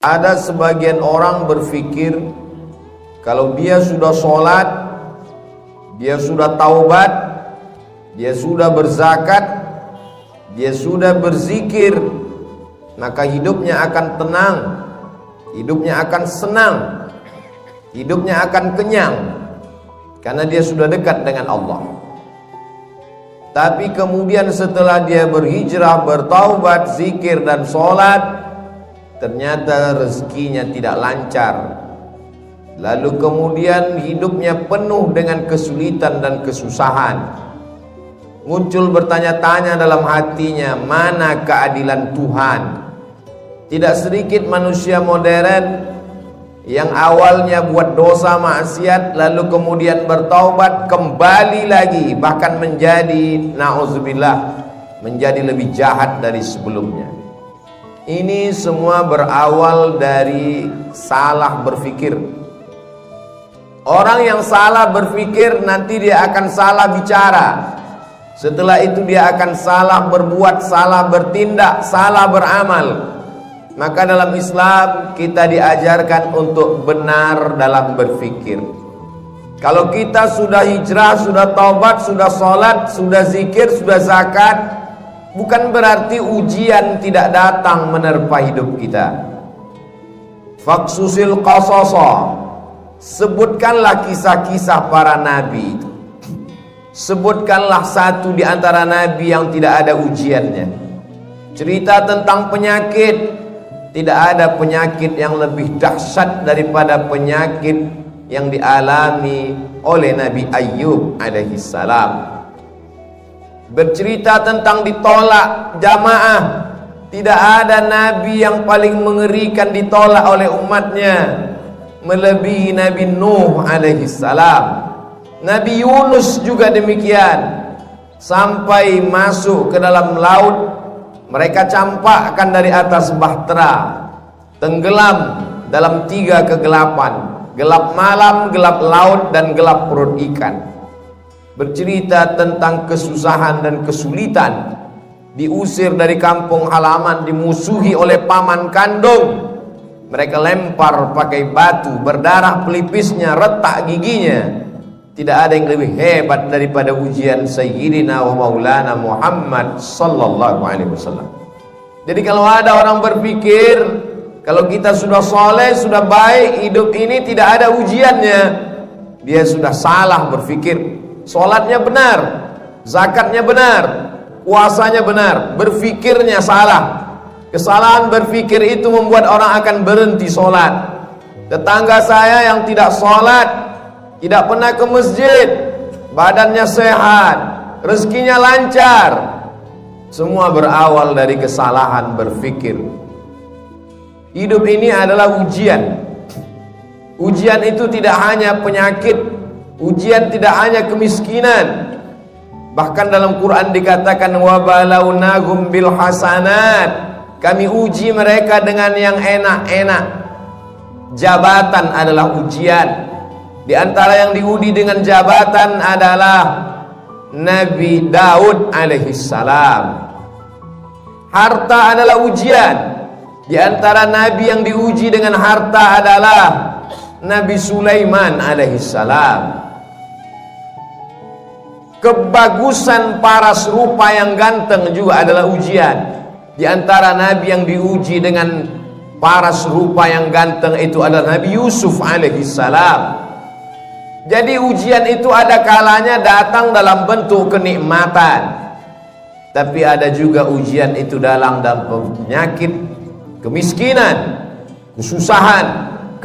Ada sebagian orang berpikir kalau dia sudah sholat, dia sudah taubat, dia sudah berzakat, dia sudah berzikir, maka hidupnya akan tenang, hidupnya akan senang, hidupnya akan kenyang, karena dia sudah dekat dengan Allah. Tapi kemudian setelah dia berhijrah, bertaubat, zikir dan sholat, ternyata rezekinya tidak lancar. Lalu kemudian hidupnya penuh dengan kesulitan dan kesusahan. Muncul bertanya-tanya dalam hatinya, mana keadilan Tuhan? Tidak sedikit manusia modern yang awalnya buat dosa maksiat, lalu kemudian bertaubat, kembali lagi, bahkan menjadi, na'udzubillah, menjadi lebih jahat dari sebelumnya. Ini semua berawal dari salah berpikir. Orang yang salah berpikir nanti dia akan salah bicara. Setelah itu dia akan salah berbuat, salah bertindak, salah beramal. Maka dalam Islam kita diajarkan untuk benar dalam berpikir. Kalau kita sudah hijrah, sudah taubat, sudah sholat, sudah zikir, sudah zakat, bukan berarti ujian tidak datang menerpa hidup kita. Faksusil qasasa, sebutkanlah kisah-kisah para nabi itu. Sebutkanlah satu di antara nabi yang tidak ada ujiannya. Cerita tentang penyakit, tidak ada penyakit yang lebih dahsyat daripada penyakit yang dialami oleh Nabi Ayyub alaihi salam. Bercerita tentang ditolak jamaah, tidak ada nabi yang paling mengerikan ditolak oleh umatnya melebihi Nabi Nuh alaihi salam. Nabi Yunus juga demikian, sampai masuk ke dalam laut mereka campakkan dari atas bahtera, tenggelam dalam 3 kegelapan, gelap malam, gelap laut, dan gelap perut ikan. Bercerita tentang kesusahan dan kesulitan, diusir dari kampung halaman, dimusuhi oleh paman kandung, mereka lempar pakai batu, berdarah pelipisnya, retak giginya. Tidak ada yang lebih hebat daripada ujian Sayyidina wa Maulana Muhammad sallallahu alaihi wasallam. Jadi kalau ada orang berpikir kalau kita sudah soleh, sudah baik, hidup ini tidak ada ujiannya, dia sudah salah berpikir. Sholatnya benar, zakatnya benar, puasanya benar, berpikirnya salah. Kesalahan berpikir itu membuat orang akan berhenti sholat. Tetangga saya yang tidak sholat, tidak pernah ke masjid, badannya sehat, rezekinya lancar, semua berawal dari kesalahan berpikir. Hidup ini adalah ujian. Ujian itu tidak hanya penyakit, ujian tidak hanya kemiskinan. Bahkan dalam Quran dikatakan wa balawnahum bil hasanat, kami uji mereka dengan yang enak-enak. Jabatan adalah ujian. Di antara yang diuji dengan jabatan adalah Nabi Daud alaihi salam. Harta adalah ujian. Di antara nabi yang diuji dengan harta adalah Nabi Sulaiman alaihi salam. Kebagusan paras rupa yang ganteng juga adalah ujian. Di antara nabi yang diuji dengan paras rupa yang ganteng itu adalah Nabi Yusuf alaihi salam. Jadi ujian itu ada kalanya datang dalam bentuk kenikmatan, tapi ada juga ujian itu dalam penyakit, kemiskinan, kesusahan,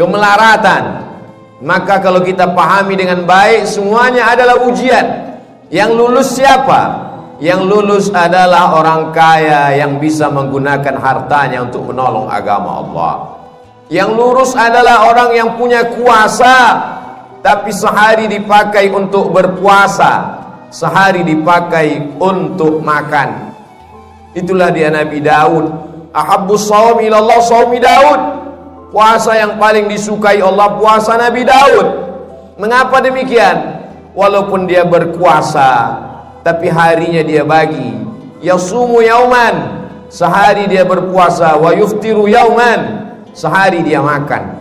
kemelaratan. Maka kalau kita pahami dengan baik, semuanya adalah ujian. Yang lulus siapa? Yang lulus adalah orang kaya yang bisa menggunakan hartanya untuk menolong agama Allah. Yang lurus adalah orang yang punya kuasa, tapi sehari dipakai untuk berpuasa, sehari dipakai untuk makan. Itulah dia Nabi Daud. Ahabbus shaum ilallah shaumi Daud. Puasa yang paling disukai Allah, puasa Nabi Daud. Mengapa demikian? Walaupun dia berkuasa, tapi harinya dia bagi. Yasumu yauman, sehari dia berpuasa. Wa yuftiru yauman, sehari dia makan,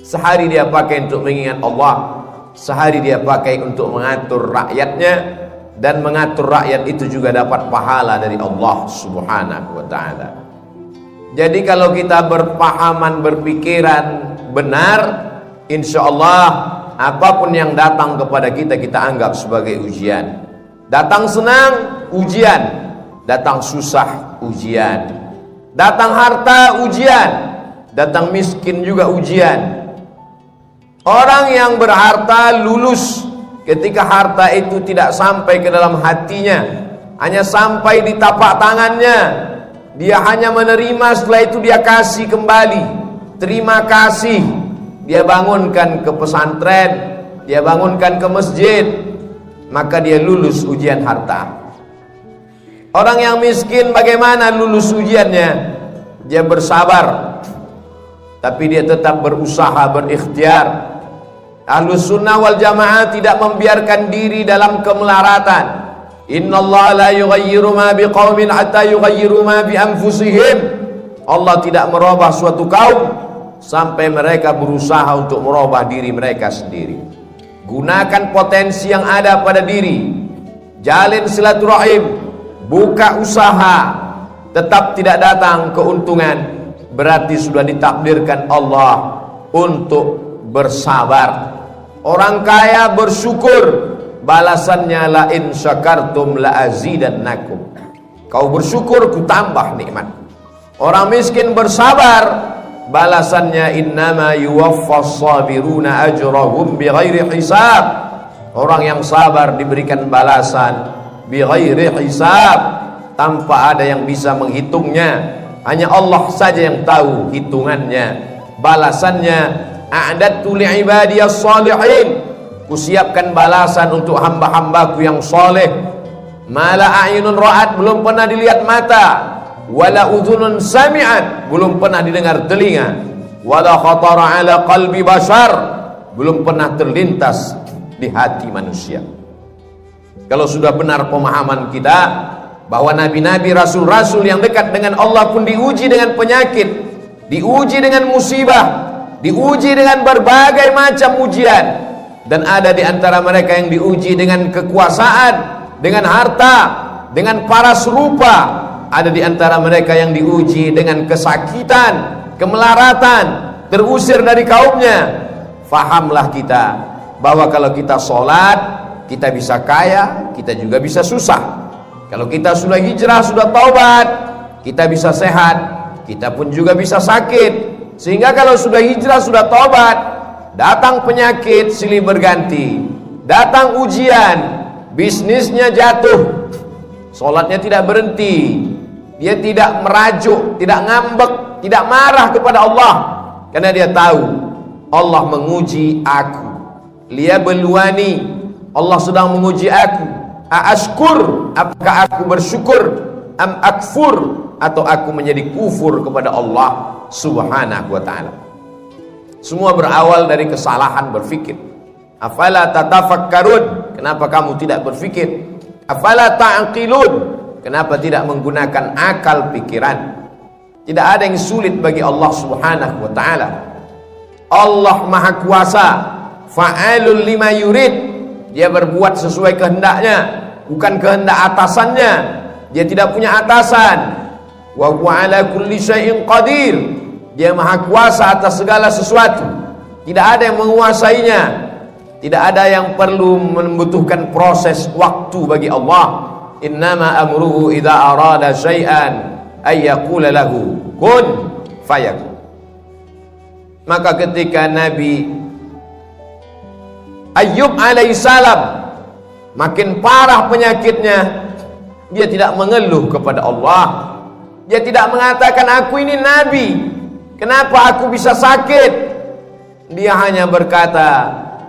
sehari dia pakai untuk mengingat Allah, sehari dia pakai untuk mengatur rakyatnya, dan mengatur rakyat itu juga dapat pahala dari Allah Subhanahu wa ta'ala. Jadi kalau kita berpahaman, berpikiran benar, insya Allah apapun yang datang kepada kita, kita anggap sebagai ujian. Datang senang, ujian. Datang susah, ujian. Datang harta, ujian. Datang miskin juga ujian. Orang yang berharta lulus ketika harta itu tidak sampai ke dalam hatinya, hanya sampai di tapak tangannya. Dia hanya menerima, setelah itu dia kasih kembali. Terima kasih. Dia bangunkan ke pesantren, dia bangunkan ke masjid, maka dia lulus ujian harta. Orang yang miskin bagaimana lulus ujiannya? Dia bersabar, tapi dia tetap berusaha, berikhtiar. Ahlus sunnah wal jamaah tidak membiarkan diri dalam kemelaratan. Innallaha la yughayyiru ma biqaumin hatta yughayyiru ma bi anfusihim. Allah tidak merubah suatu kaum sampai mereka berusaha untuk merubah diri mereka sendiri. Gunakan potensi yang ada pada diri. Jalin silaturahim, buka usaha. Tetap tidak datang keuntungan, berarti sudah ditakdirkan Allah untuk bersabar. Orang kaya bersyukur, balasannya la in syakartum la azidannakum. Kau bersyukur, ku tambah nikmat. Orang miskin bersabar, balasannya innama yuwaffas sabiruna ajrahum bighairi hisab. Orang yang sabar diberikan balasan bighairi hisab, tanpa ada yang bisa menghitungnya. Hanya Allah saja yang tahu hitungannya. Balasannya a'dadtu li'ibadiyas shalihin, kusiapkan balasan untuk hamba-hambaku yang soleh. Mala a'yunun ra'at, belum pernah dilihat mata, wala udhunun sami'at, belum pernah didengar telinga, wala khatara ala qalbi bashar, belum pernah terlintas di hati manusia. Kalau sudah benar pemahaman kita bahwa nabi-nabi, rasul-rasul yang dekat dengan Allah pun diuji dengan penyakit, diuji dengan musibah, diuji dengan berbagai macam ujian, dan ada di antara mereka yang diuji dengan kekuasaan, dengan harta, dengan paras rupa. Ada di antara mereka yang diuji dengan kesakitan, kemelaratan, terusir dari kaumnya. Fahamlah kita bahwa kalau kita sholat, kita bisa kaya, kita juga bisa susah. Kalau kita sudah hijrah, sudah taubat, kita bisa sehat, kita pun juga bisa sakit. Sehingga kalau sudah hijrah, sudah taubat, datang penyakit silih berganti, datang ujian, bisnisnya jatuh, sholatnya tidak berhenti, dia tidak merajuk, tidak ngambek, tidak marah kepada Allah, karena dia tahu Allah menguji aku. Liyabluwani, Allah sedang menguji aku. Aashkur, apakah aku bersyukur, am akfur, atau aku menjadi kufur kepada Allah Subhanahu wa ta'ala. Semua berawal dari kesalahan berfikir. Afala tatafakkarun, kenapa kamu tidak berfikir? Afala ta'qilun, kenapa tidak menggunakan akal pikiran? Tidak ada yang sulit bagi Allah Subhanahu wa ta'ala. Allah Maha Kuasa, fa'alul lima yurid. Dia berbuat sesuai kehendaknya, bukan kehendak atasannya. Dia tidak punya atasan. Wa huwa ala kulli syai'in qadir. Dia Maha Kuasa atas segala sesuatu. Tidak ada yang menguasainya. Tidak ada yang perlu membutuhkan proses waktu bagi Allah. Innama amruhu idza arada syai'an ay yaqula lahu kun fayakun. Maka ketika Nabi Ayyub alaihissalam makin parah penyakitnya, dia tidak mengeluh kepada Allah. Dia tidak mengatakan aku ini nabi, kenapa aku bisa sakit? Dia hanya berkata,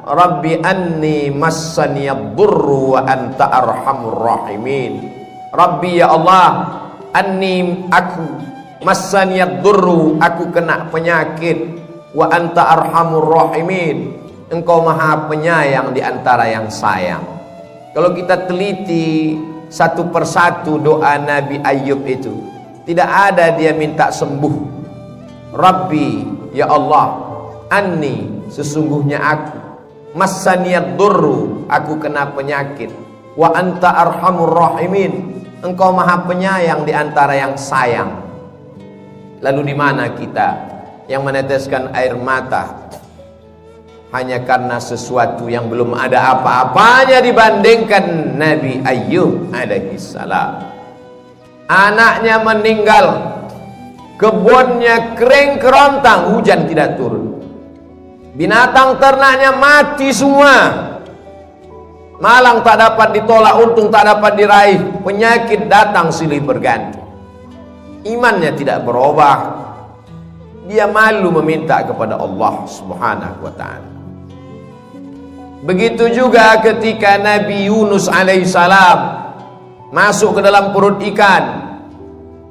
Rabbi anni massaniyad-durru wa anta arhamur rahimin. Rabbi, ya Allah, anni, aku, massaniyad-durru, aku kena penyakit, wa anta arhamur rahimin, Engkau Maha Penyayang di antara yang sayang. Kalau kita teliti satu persatu doa Nabi Ayyub itu, tidak ada dia minta sembuh, Rabbi, ya Allah, anni, sesungguhnya aku, massaniyad durru, aku kena penyakit, wa anta arhamur rahimin, engkau maha penyayang di antara yang sayang. Lalu di mana kita yang meneteskan air mata hanya karena sesuatu yang belum ada apa-apanya dibandingkan Nabi Ayyub alaihissalam? Anaknya meninggal, kebunnya kering kerontang, hujan tidak turun, binatang ternaknya mati semua, malang tak dapat ditolak, untung tak dapat diraih, penyakit datang silih berganti. Imannya tidak berubah, dia malu meminta kepada Allah subhanahu wa ta'ala. Begitu juga ketika Nabi Yunus alaihissalam masuk ke dalam perut ikan,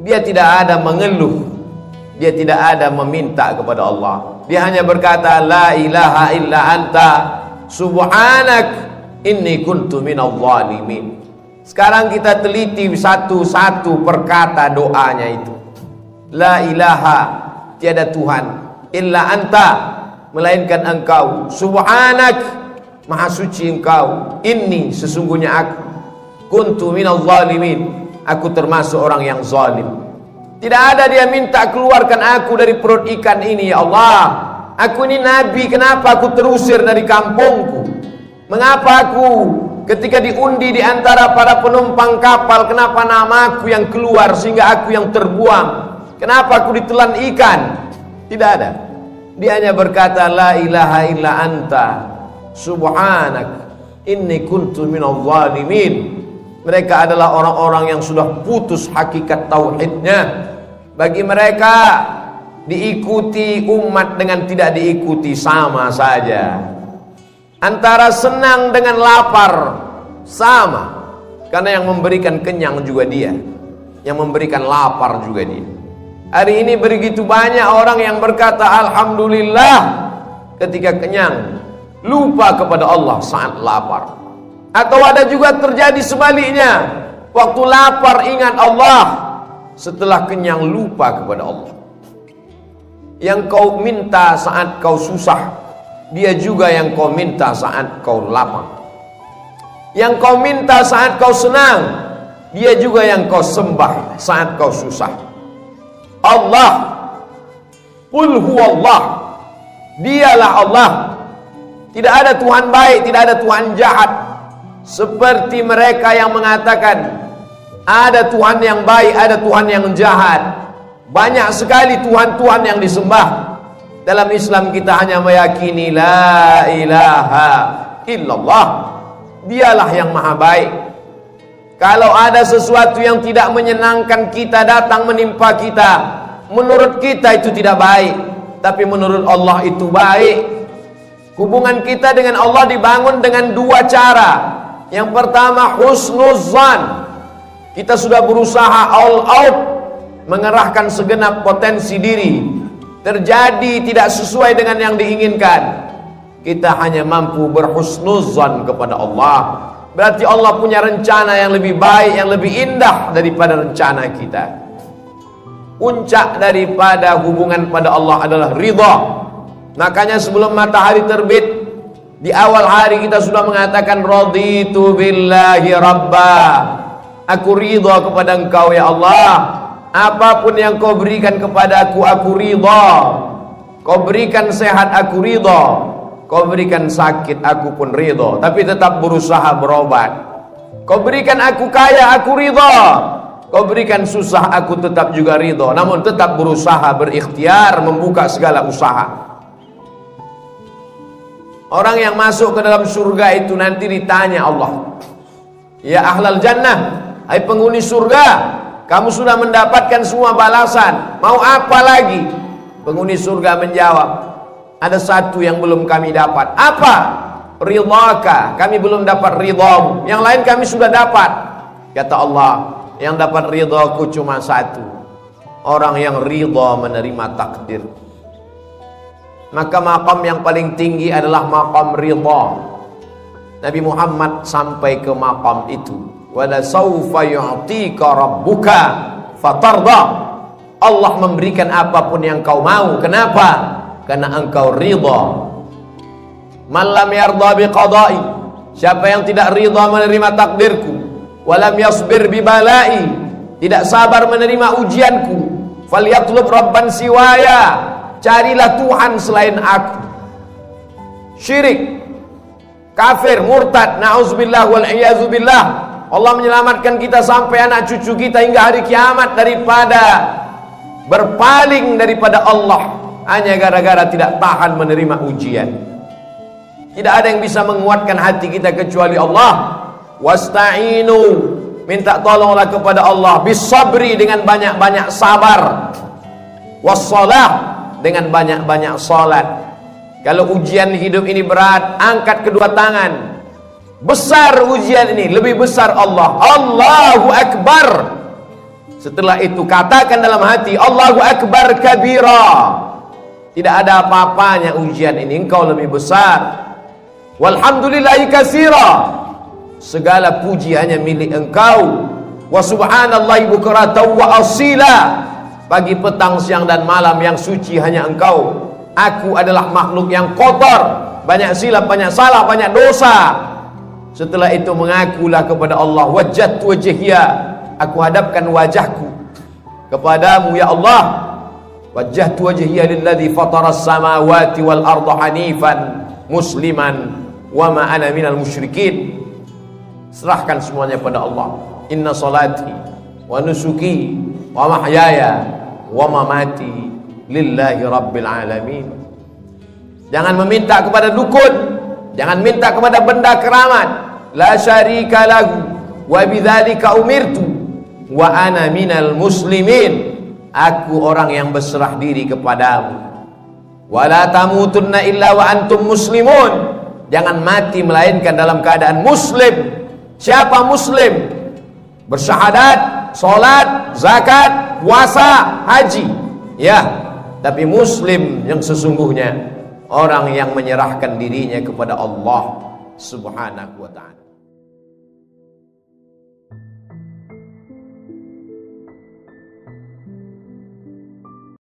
dia tidak ada mengeluh, dia tidak ada meminta kepada Allah, dia hanya berkata la ilaha illa anta subhanak inni kuntu minadh dhalimin. Sekarang kita teliti satu-satu perkata doanya itu. La ilaha, tiada Tuhan, illa anta, melainkan engkau, subhanak, maha suci engkau, inni, sesungguhnya aku, kuntu minadh dhalimin, aku termasuk orang yang zalim. Tidak ada dia minta keluarkan aku dari perut ikan ini, ya Allah, aku ini nabi, kenapa aku terusir dari kampungku? Mengapa aku ketika diundi di antara para penumpang kapal, kenapa namaku yang keluar sehingga aku yang terbuang? Kenapa aku ditelan ikan? Tidak ada. Dia hanya berkata la ilaha illa anta subhanak inni kuntu minadh dhalimin. Mereka adalah orang-orang yang sudah putus hakikat tauhidnya. Bagi mereka diikuti umat dengan tidak diikuti sama saja. Antara senang dengan lapar sama, karena yang memberikan kenyang juga dia, yang memberikan lapar juga dia. Hari ini begitu banyak orang yang berkata alhamdulillah ketika kenyang, lupa kepada Allah saat lapar. Atau ada juga terjadi sebaliknya, waktu lapar ingat Allah, setelah kenyang lupa kepada Allah. Yang kau minta saat kau susah, dia juga yang kau minta saat kau lapar. Yang kau minta saat kau senang, dia juga yang kau sembah saat kau susah. Allah, qul huwallah, dialah Allah. Tidak ada Tuhan baik, tidak ada Tuhan jahat. Seperti mereka yang mengatakan ada Tuhan yang baik, ada Tuhan yang jahat. Banyak sekali Tuhan-Tuhan yang disembah. Dalam Islam kita hanya meyakini la ilaha illallah, dialah yang maha baik. Kalau ada sesuatu yang tidak menyenangkan kita datang menimpa kita, menurut kita itu tidak baik, tapi menurut Allah itu baik. Hubungan kita dengan Allah dibangun dengan dua cara. Yang pertama husnuzan, kita sudah berusaha all out, mengerahkan segenap potensi diri, terjadi tidak sesuai dengan yang diinginkan, kita hanya mampu berhusnuzan kepada Allah. Berarti Allah punya rencana yang lebih baik, yang lebih indah daripada rencana kita. Puncak daripada hubungan pada Allah adalah ridha. Makanya sebelum matahari terbit, di awal hari kita sudah mengatakan raditu billahi rabba, aku ridha kepada engkau ya Allah. Apapun yang kau berikan kepada aku ridha. Kau berikan sehat, aku ridha. Kau berikan sakit, aku pun ridha. Tapi tetap berusaha berobat. Kau berikan aku kaya, aku ridha. Kau berikan susah, aku tetap juga ridha. Namun tetap berusaha, berikhtiar, membuka segala usaha. Orang yang masuk ke dalam surga itu nanti ditanya Allah, ya ahlal jannah, hai penghuni surga, kamu sudah mendapatkan semua balasan, mau apa lagi? Penghuni surga menjawab, ada satu yang belum kami dapat. Apa? Ridhaka, kami belum dapat ridhamu. Yang lain kami sudah dapat. Kata Allah, yang dapat ridhaku cuma satu, orang yang ridha menerima takdir. Maka maqam yang paling tinggi adalah maqam ridha. Nabi Muhammad sampai ke maqam itu. Wala sawfa yu'tika rabbuka fatarda. Allah memberikan apapun yang kau mau. Kenapa? Karena engkau ridha. Man lam yarda biqada'i, siapa yang tidak ridha menerima takdirku, walam yasbir bibalai, tidak sabar menerima ujianku, falyatlub rabban siwaya, carilah Tuhan selain aku. Syirik, kafir, murtad, na'udzubillah wal iyazu billah. Allah menyelamatkan kita sampai anak cucu kita hingga hari kiamat daripada berpaling daripada Allah hanya gara-gara tidak tahan menerima ujian. Tidak ada yang bisa menguatkan hati kita kecuali Allah. Wasta'inu, minta tolonglah kepada Allah, bisabri, dengan banyak-banyak sabar, wassalah, dengan banyak-banyak salat. Kalau ujian hidup ini berat, angkat kedua tangan. Besar ujian ini, lebih besar Allah. Allahu Akbar. Setelah itu katakan dalam hati, Allahu Akbar kabira. Tidak ada apa-apanya ujian ini, engkau lebih besar. Walhamdulillahi katsira, segala puji hanya milik engkau. Wa subhanallahi bukratan wa asila, pagi, petang, siang dan malam yang suci hanya engkau. Aku adalah makhluk yang kotor, banyak silap, banyak salah, banyak dosa. Setelah itu mengakulah kepada Allah, wajjahtu wajhiya, aku hadapkan wajahku kepadamu ya Allah. Wajjahtu wajhiya lilladzi fataras samawati wal arda hanifan musliman wa ma ana minal musyrikin. Serahkan semuanya pada Allah. Inna salati wa nusuki wa mahyaya wa mamati lillahi rabbil alamin. Jangan meminta kepada dukun, jangan minta kepada benda keramat. La syarika lahu wa bidzalika umirtu wa ana minal muslimin. Aku orang yang berserah diri kepadamu. Wala tamutunna illa wa antum muslimun. Jangan mati melainkan dalam keadaan muslim. Siapa muslim? Bersyahadat, salat, zakat, puasa, haji. Ya, tapi muslim yang sesungguhnya orang yang menyerahkan dirinya kepada Allah Subhanahu wa ta'ala.